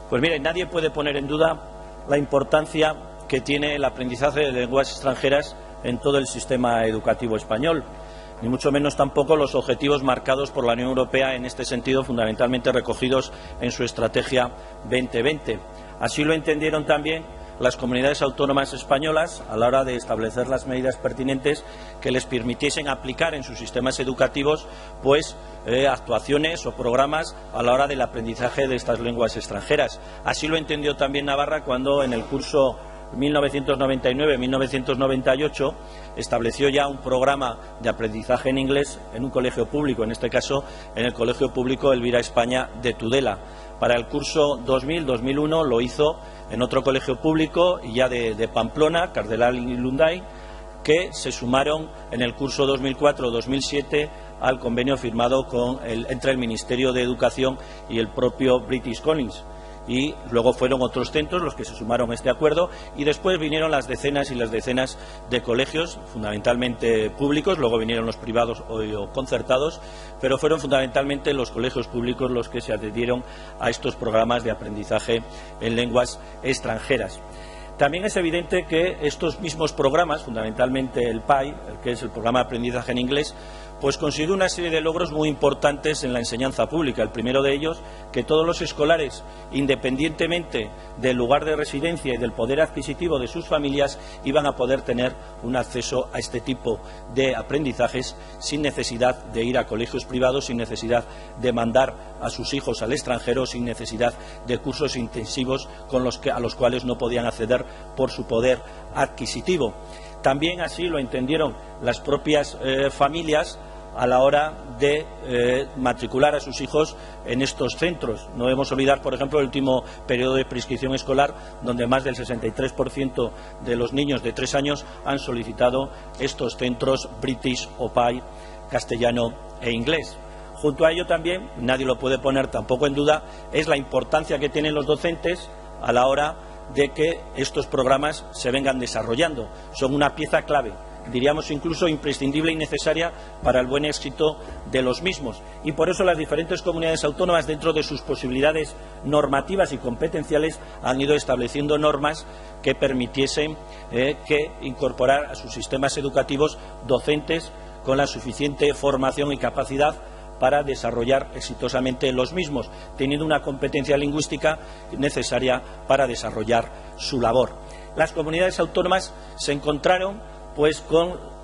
Pues mire, nadie puede poner en duda la importancia que tiene el aprendizaje de lenguas extranjeras en todo el sistema educativo español, ni mucho menos tampoco los objetivos marcados por la Unión Europea en este sentido, fundamentalmente recogidos en su Estrategia 2020. Así lo entendieron también las comunidades autónomas españolas a la hora de establecer las medidas pertinentes que les permitiesen aplicar en sus sistemas educativos actuaciones o programas a la hora del aprendizaje de estas lenguas extranjeras. Así lo entendió también Navarra cuando en el curso 1999-1998 estableció ya un programa de aprendizaje en inglés en un colegio público, en este caso en el Colegio Público Elvira España de Tudela. Para el curso 2000-2001 lo hizo en otro colegio público y ya de Pamplona, Cardenal y Lunday, que se sumaron en el curso 2004-2007 al convenio firmado entre el Ministerio de Educación y el propio British College. Y luego fueron otros centros los que se sumaron a este acuerdo y después vinieron las decenas y las decenas de colegios, fundamentalmente públicos, luego vinieron los privados o concertados, pero fueron fundamentalmente los colegios públicos los que se adhirieron a estos programas de aprendizaje en lenguas extranjeras. También es evidente que estos mismos programas, fundamentalmente el PAI, que es el programa de aprendizaje en inglés, pues consiguió una serie de logros muy importantes en la enseñanza pública. El primero de ellos, que todos los escolares, independientemente del lugar de residencia y del poder adquisitivo de sus familias, iban a poder tener un acceso a este tipo de aprendizajes sin necesidad de ir a colegios privados, sin necesidad de mandar a sus hijos al extranjero, sin necesidad de cursos intensivos a los cuales no podían acceder por su poder adquisitivo. También así lo entendieron las propias familias a la hora de matricular a sus hijos en estos centros. No debemos olvidar, por ejemplo, el último periodo de prescripción escolar, donde más del 63% de los niños de 3 años han solicitado estos centros British o PAI, castellano e inglés. Junto a ello también, nadie lo puede poner tampoco en duda, es la importancia que tienen los docentes a la hora de que estos programas se vengan desarrollando. Son una pieza clave, diríamos incluso imprescindible y necesaria para el buen éxito de los mismos. Y por eso las diferentes comunidades autónomas, dentro de sus posibilidades normativas y competenciales, han ido estableciendo normas que permitiesen incorporar a sus sistemas educativos docentes con la suficiente formación y capacidad para desarrollar exitosamente los mismos, teniendo una competencia lingüística necesaria para desarrollar su labor. Las comunidades autónomas se encontraron con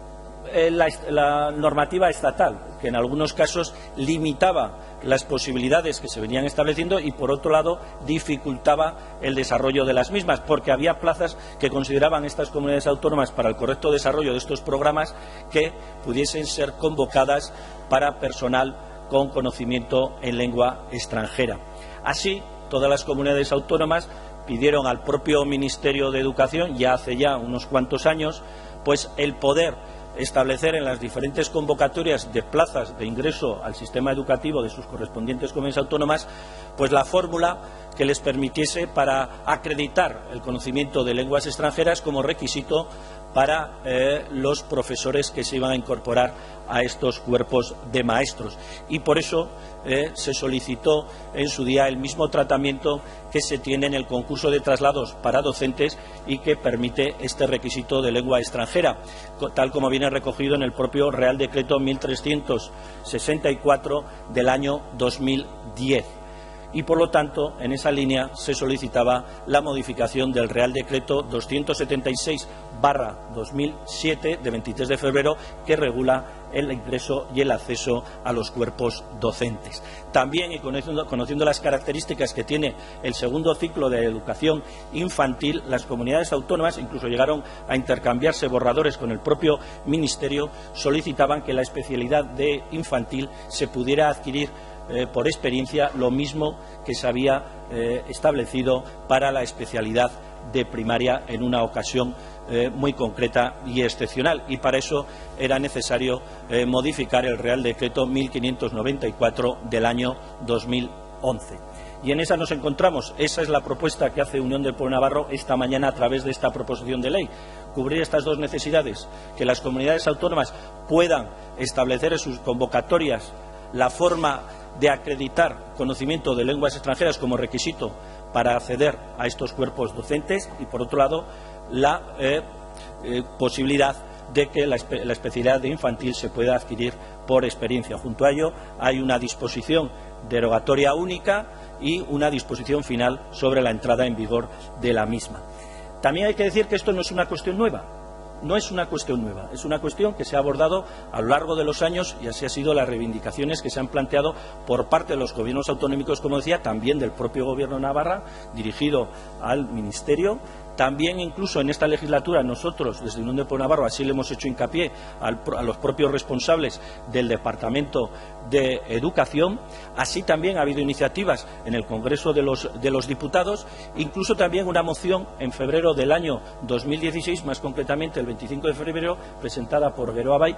la normativa estatal, que en algunos casos limitaba las posibilidades que se venían estableciendo y, por otro lado, dificultaba el desarrollo de las mismas, porque había plazas que consideraban estas comunidades autónomas para el correcto desarrollo de estos programas que pudiesen ser convocadas para personal con conocimiento en lengua extranjera. Así, todas las comunidades autónomas pidieron al propio Ministerio de Educación, ya hace unos cuantos años, el poder establecer en las diferentes convocatorias de plazas de ingreso al sistema educativo de sus correspondientes comunidades autónomas, la fórmula que les permitiese para acreditar el conocimiento de lenguas extranjeras como requisito para los profesores que se iban a incorporar a estos cuerpos de maestros. Y por eso se solicitó en su día el mismo tratamiento que se tiene en el concurso de traslados para docentes y que permite este requisito de lengua extranjera, tal como viene recogido en el propio Real Decreto 1364 del año 2010. Y, por lo tanto, en esa línea se solicitaba la modificación del Real Decreto 276/2007 de 23 de febrero que regula el ingreso y el acceso a los cuerpos docentes. También, y conociendo las características que tiene el segundo ciclo de educación infantil, las comunidades autónomas incluso llegaron a intercambiarse borradores con el propio Ministerio, solicitaban que la especialidad de infantil se pudiera adquirir por experiencia, lo mismo que se había establecido para la especialidad de primaria en una ocasión muy concreta y excepcional, y para eso era necesario modificar el Real Decreto 1594 del año 2011. Y en esa nos encontramos. Esa es la propuesta que hace Unión del Pueblo Navarro esta mañana a través de esta proposición de ley. Cubrir estas dos necesidades, que las comunidades autónomas puedan establecer en sus convocatorias la forma de acreditar conocimiento de lenguas extranjeras como requisito para acceder a estos cuerpos docentes y, por otro lado, la posibilidad de que la especialidad de infantil se pueda adquirir por experiencia. Junto a ello hay una disposición derogatoria única y una disposición final sobre la entrada en vigor de la misma. También hay que decir que esto no es una cuestión nueva. No es una cuestión nueva, es una cuestión que se ha abordado a lo largo de los años y así han sido las reivindicaciones que se han planteado por parte de los gobiernos autonómicos, como decía, también del propio Gobierno de Navarra, dirigido al Ministerio. También, incluso en esta legislatura, nosotros, desde Unión de Pueblo Navarro, así le hemos hecho hincapié a los propios responsables del Departamento de Educación. Así también ha habido iniciativas en el Congreso de los Diputados, incluso también una moción en febrero del año 2016, más concretamente el 25 de febrero, presentada por Geroa Bai,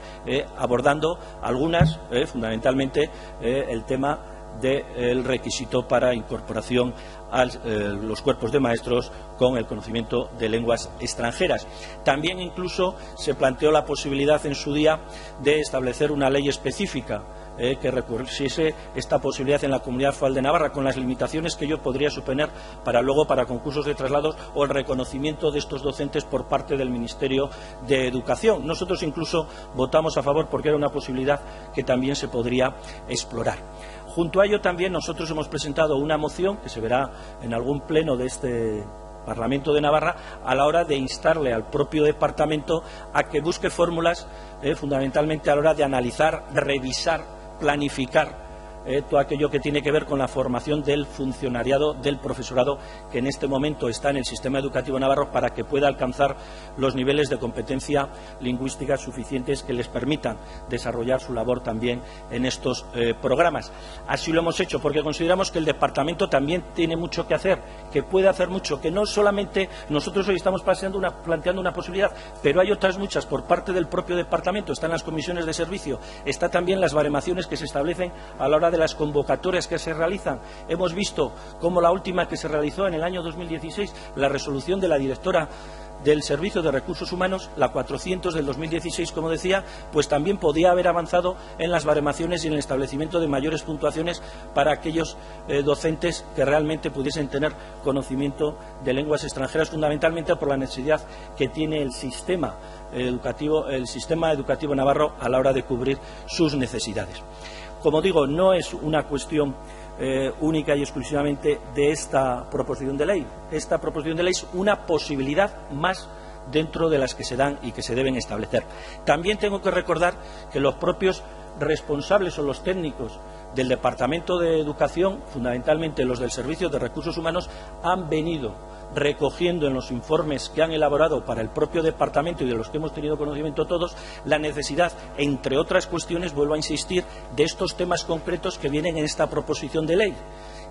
abordando algunas, fundamentalmente, el tema del requisito para incorporación a los cuerpos de maestros con el conocimiento de lenguas extranjeras. También incluso se planteó la posibilidad en su día de establecer una ley específica que recurriese esta posibilidad en la Comunidad Foral de Navarra, con las limitaciones que ello podría suponer para concursos de traslados o el reconocimiento de estos docentes por parte del Ministerio de Educación. Nosotros incluso votamos a favor porque era una posibilidad que también se podría explorar. Junto a ello también nosotros hemos presentado una moción que se verá en algún pleno de este Parlamento de Navarra a la hora de instarle al propio departamento a que busque fórmulas fundamentalmente a la hora de analizar, revisar, planificar todo aquello que tiene que ver con la formación del funcionariado, del profesorado que en este momento está en el sistema educativo navarro, para que pueda alcanzar los niveles de competencia lingüística suficientes que les permitan desarrollar su labor también en estos programas. Así lo hemos hecho porque consideramos que el departamento también tiene mucho que hacer, que puede hacer mucho, que no solamente nosotros hoy estamos planteando una posibilidad, pero hay otras muchas por parte del propio departamento. Están las comisiones de servicio, está también las baremaciones que se establecen a la hora de las convocatorias que se realizan. Hemos visto cómo la última que se realizó en el año 2016, la resolución de la directora del Servicio de Recursos Humanos, la 400 del 2016, como decía, pues también podía haber avanzado en las baremaciones y en el establecimiento de mayores puntuaciones para aquellos docentes que realmente pudiesen tener conocimiento de lenguas extranjeras, fundamentalmente por la necesidad que tiene el sistema educativo navarro a la hora de cubrir sus necesidades. Como digo, no es una cuestión única y exclusivamente de esta proposición de ley. Esta proposición de ley es una posibilidad más dentro de las que se dan y que se deben establecer. También tengo que recordar que los propios responsables o los técnicos del Departamento de Educación, fundamentalmente los del Servicio de Recursos Humanos, han venido recogiendo en los informes que han elaborado para el propio departamento y de los que hemos tenido conocimiento todos, la necesidad, entre otras cuestiones, vuelvo a insistir, de estos temas concretos que vienen en esta proposición de ley.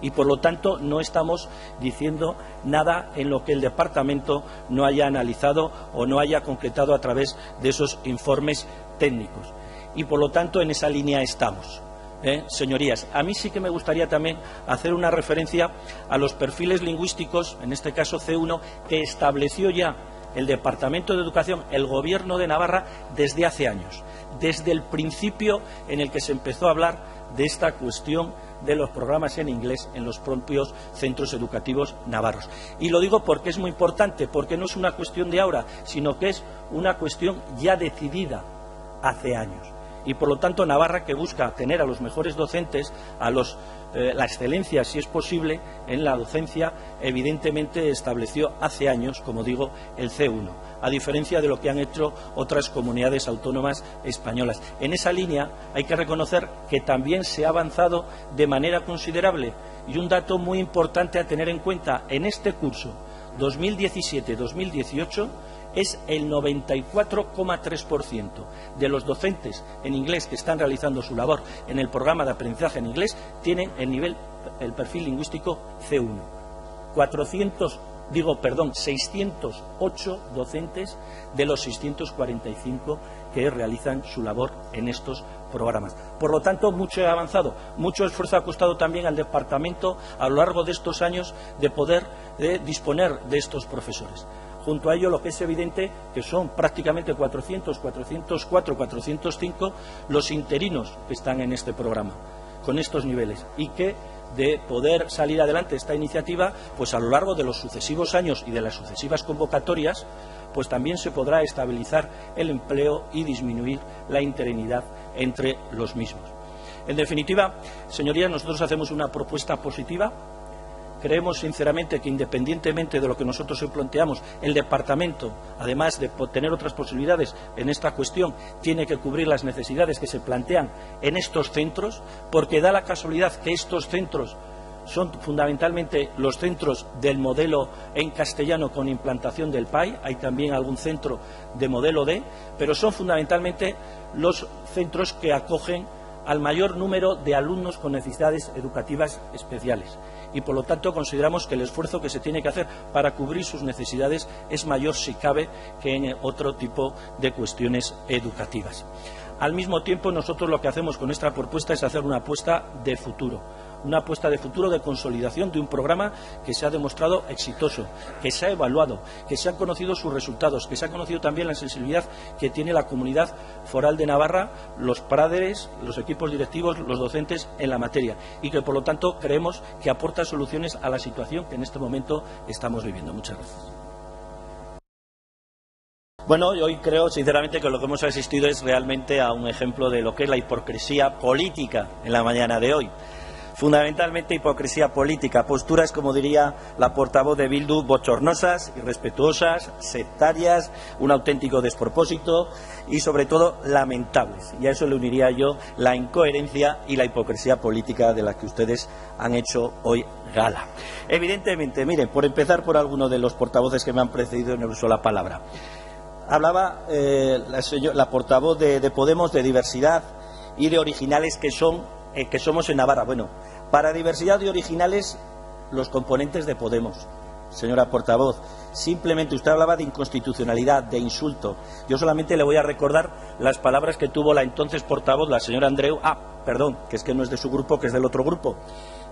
Y, por lo tanto, no estamos diciendo nada en lo que el departamento no haya analizado o no haya concretado a través de esos informes técnicos. Y, por lo tanto, en esa línea estamos. Señorías, a mí sí que me gustaría también hacer una referencia a los perfiles lingüísticos, en este caso C1, que estableció ya el Departamento de Educación, el Gobierno de Navarra, desde hace años, desde el principio en el que se empezó a hablar de esta cuestión de los programas en inglés en los propios centros educativos navarros. Y lo digo porque es muy importante, porque no es una cuestión de ahora, sino que es una cuestión ya decidida hace años. Y, por lo tanto, Navarra, que busca tener a los mejores docentes, la excelencia, si es posible, en la docencia, evidentemente estableció hace años, como digo, el C1, a diferencia de lo que han hecho otras comunidades autónomas españolas. En esa línea hay que reconocer que también se ha avanzado de manera considerable, y un dato muy importante a tener en cuenta: en este curso 2017-2018 es el 94,3% de los docentes en inglés que están realizando su labor en el programa de aprendizaje en inglés tienen el perfil lingüístico C1. 608 docentes de los 645 que realizan su labor en estos programas. Por lo tanto, mucho ha avanzado, mucho esfuerzo ha costado también al departamento a lo largo de estos años de poder disponer de estos profesores. Junto a ello, lo que es evidente que son prácticamente 400, 404, 405 los interinos que están en este programa. con estos niveles y que de poder salir adelante esta iniciativa, pues a lo largo de los sucesivos años y de las sucesivas convocatorias, pues también se podrá estabilizar el empleo y disminuir la interinidad entre los mismos. En definitiva, señorías, nosotros hacemos una propuesta positiva. Creemos sinceramente que, independientemente de lo que nosotros hoy planteamos, el Departamento, además de tener otras posibilidades en esta cuestión, tiene que cubrir las necesidades que se plantean en estos centros, porque da la casualidad que estos centros son fundamentalmente los centros del modelo en castellano con implantación del PAI, hay también algún centro de modelo D, pero son fundamentalmente los centros que acogen al mayor número de alumnos con necesidades educativas especiales. Y, por lo tanto, consideramos que el esfuerzo que se tiene que hacer para cubrir sus necesidades es mayor, si cabe, que en otro tipo de cuestiones educativas. Al mismo tiempo, nosotros lo que hacemos con esta propuesta es hacer una apuesta de futuro. Una apuesta de futuro de consolidación de un programa que se ha demostrado exitoso, que se ha evaluado, que se han conocido sus resultados, que se ha conocido también la sensibilidad que tiene la Comunidad Foral de Navarra, los padres, los equipos directivos, los docentes en la materia y que, por lo tanto, creemos que aporta soluciones a la situación que en este momento estamos viviendo. Muchas gracias. Bueno, yo hoy creo sinceramente que lo que hemos asistido es realmente a un ejemplo de lo que es la hipocresía política en la mañana de hoy. Fundamentalmente hipocresía política, posturas, como diría la portavoz de Bildu, bochornosas, irrespetuosas, sectarias, un auténtico despropósito y, sobre todo, lamentables. Y a eso le uniría yo la incoherencia y la hipocresía política de la que ustedes han hecho hoy gala. Evidentemente, miren, por empezar por alguno de los portavoces que me han precedido en el uso de la palabra. Hablaba la portavoz de Podemos de diversidad y de originales que somos en Navarra. Bueno, para diversidad de originales, los componentes de Podemos. Señora portavoz, simplemente usted hablaba de inconstitucionalidad, de insulto. Yo solamente le voy a recordar las palabras que tuvo la entonces portavoz, la señora Andreu, perdón, que es que no es de su grupo, que es del otro grupo,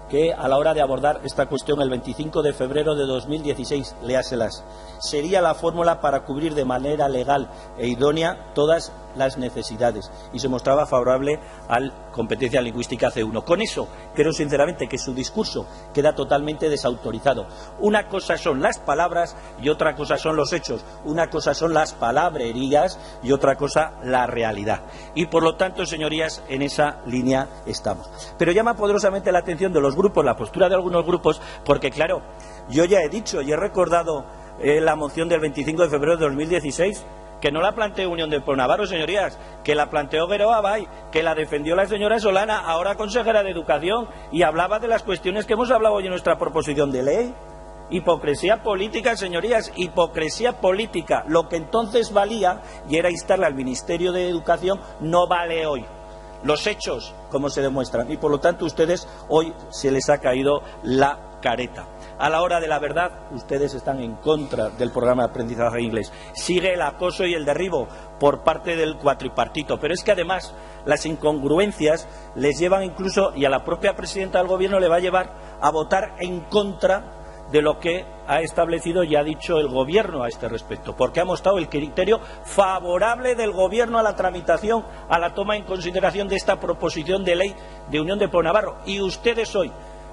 que a la hora de abordar esta cuestión el 25 de febrero de 2016, léaselas, sería la fórmula para cubrir de manera legal e idónea todas las necesidades y se mostraba favorable a la competencia lingüística C1. Con eso creo sinceramente que su discurso queda totalmente desautorizado. Una cosa son las palabras y otra cosa son los hechos. Una cosa son las palabrerías y otra cosa la realidad. Y por lo tanto, señorías, en esa línea estamos. Pero llama poderosamente la atención de los grupos, la postura de algunos grupos, porque claro, yo ya he dicho y he recordado la moción del 25 de febrero de 2016, que no la planteó Unión del Pueblo Navarro, señorías, que la planteó Gueroa Abay, que la defendió la señora Solana, ahora consejera de Educación, y hablaba de las cuestiones que hemos hablado hoy en nuestra proposición de ley. Hipocresía política, señorías, hipocresía política. Lo que entonces valía y era instarle al Ministerio de Educación no vale hoy. Los hechos, como se demuestran, y por lo tanto ustedes hoy se les ha caído la careta. A la hora de la verdad, ustedes están en contra del programa de aprendizaje de inglés. Sigue el acoso y el derribo por parte del cuatripartito. Pero es que además las incongruencias les llevan incluso, y a la propia presidenta del Gobierno le va a llevar a votar en contra de lo que ha establecido y ha dicho el Gobierno a este respecto, porque ha mostrado el criterio favorable del Gobierno a la tramitación, a la toma en consideración de esta proposición de ley de Unión del Pueblo Navarro. Y ustedes hoy,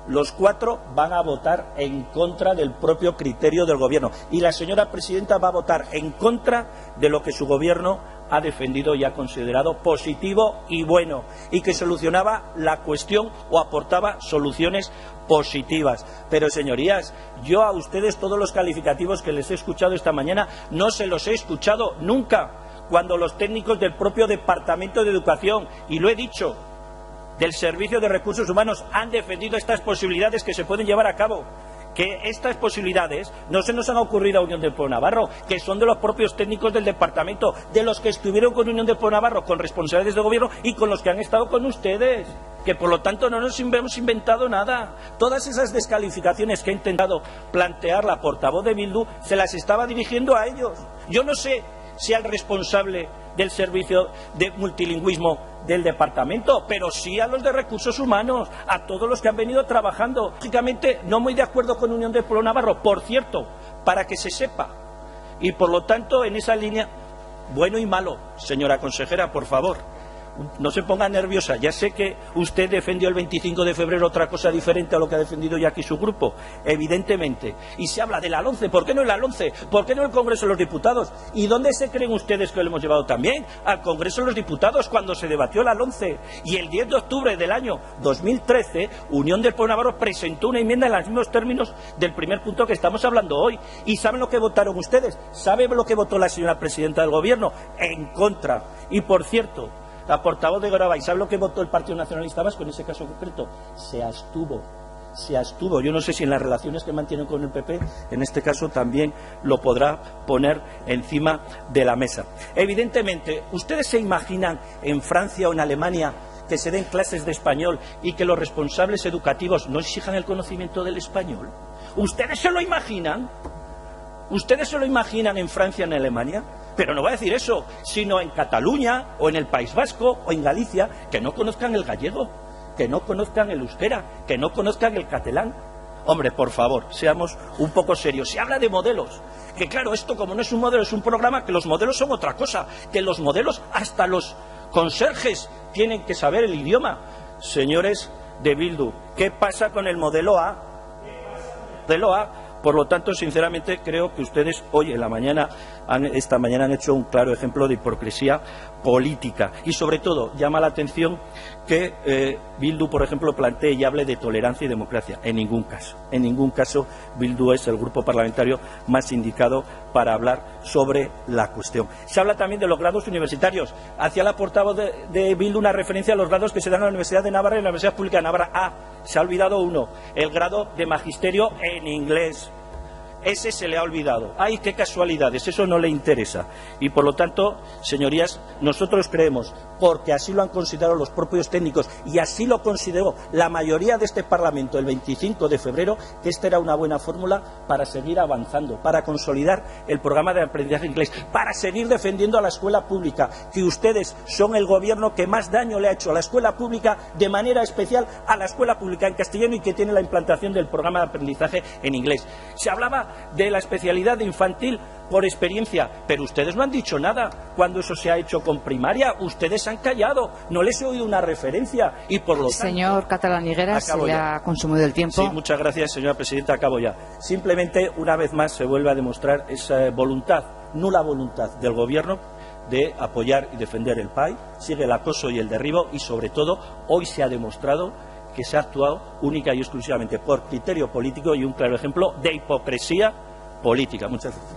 los cuatro, van a votar en contra del propio criterio del Gobierno. Y la señora presidenta va a votar en contra de lo que su Gobierno ha defendido y ha considerado positivo y bueno, y que solucionaba la cuestión o aportaba soluciones positivas. Pero, señorías, yo a ustedes todos los calificativos que les he escuchado esta mañana no se los he escuchado nunca, cuando los técnicos del propio Departamento de Educación, y lo he dicho, del Servicio de Recursos Humanos, han defendido estas posibilidades que se pueden llevar a cabo. Que estas posibilidades no se nos han ocurrido a Unión del Pueblo Navarro, que son de los propios técnicos del departamento, de los que estuvieron con Unión del Pueblo Navarro, con responsabilidades de gobierno y con los que han estado con ustedes, que por lo tanto no nos hemos inventado nada. Todas esas descalificaciones que ha intentado plantear la portavoz de Bildu se las estaba dirigiendo a ellos. Yo no sé si al responsable del servicio de multilingüismo del departamento, pero sí a los de recursos humanos, a todos los que han venido trabajando. Lógicamente no muy de acuerdo con Unión del Pueblo Navarro, por cierto, para que se sepa. Y por lo tanto, en esa línea, bueno y malo, señora consejera, por favor. No se ponga nerviosa, ya sé que usted defendió el 25 de febrero otra cosa diferente a lo que ha defendido ya aquí su grupo, evidentemente. Y se habla de la LOMCE, ¿por qué no la LOMCE? ¿Por qué no el Congreso de los Diputados? ¿Y dónde se creen ustedes que lo hemos llevado también? Al Congreso de los Diputados cuando se debatió la LOMCE. Y el 10 de octubre del año 2013, Unión del Pueblo Navarro presentó una enmienda en los mismos términos del primer punto que estamos hablando hoy. ¿Y saben lo que votaron ustedes? ¿Saben lo que votó la señora presidenta del Gobierno? En contra. Y por cierto, la portavoz de Garabay, ¿sabe lo que votó el Partido Nacionalista Vasco en ese caso concreto? Se abstuvo. Yo no sé si en las relaciones que mantienen con el PP, en este caso también lo podrá poner encima de la mesa. Evidentemente, ¿ustedes se imaginan en Francia o en Alemania que se den clases de español y que los responsables educativos no exijan el conocimiento del español? ¿Ustedes se lo imaginan? ¿Ustedes se lo imaginan en Francia o en Alemania? Pero no va a decir eso, sino en Cataluña o en el País Vasco o en Galicia, que no conozcan el gallego, que no conozcan el euskera, que no conozcan el catalán. Hombre, por favor, seamos un poco serios. Se habla de modelos, que claro, esto como no es un modelo, es un programa, que los modelos son otra cosa, que los modelos, hasta los conserjes tienen que saber el idioma. Señores de Bildu, ¿qué pasa con el modelo A? Por lo tanto, sinceramente, creo que ustedes hoy en la mañana, esta mañana han hecho un claro ejemplo de hipocresía política. Y sobre todo, llama la atención que Bildu, por ejemplo, plantee y hable de tolerancia y democracia. En ningún caso, Bildu es el grupo parlamentario más indicado para hablar sobre la cuestión. Se habla también de los grados universitarios. Hacía la portavoz de Bildu una referencia a los grados que se dan en la Universidad de Navarra y en la Universidad Pública de Navarra. Se ha olvidado uno, el grado de magisterio en inglés. Ese se le ha olvidado. ¡Ay, qué casualidades! Eso no le interesa. Y por lo tanto, señorías, nosotros creemos, porque así lo han considerado los propios técnicos y así lo consideró la mayoría de este Parlamento el 25 de febrero, que esta era una buena fórmula para seguir avanzando, para consolidar el programa de aprendizaje inglés, para seguir defendiendo a la escuela pública, que ustedes son el gobierno que más daño le ha hecho a la escuela pública, de manera especial a la escuela pública en castellano y que tiene la implantación del programa de aprendizaje en inglés. Se hablaba de la especialidad de infantil por experiencia, pero ustedes no han dicho nada cuando eso se ha hecho con primaria. Ustedes han callado, no les he oído una referencia y por lo tanto... Señor Catalán Higueras, se le ha consumido el tiempo. Sí, muchas gracias, señora presidenta, acabo ya. Simplemente, una vez más, se vuelve a demostrar esa voluntad, nula voluntad del Gobierno de apoyar y defender el PAI. Sigue el acoso y el derribo y, sobre todo, hoy se ha demostrado que se ha actuado única y exclusivamente por criterio político y un claro ejemplo de hipocresía política. Muchas gracias.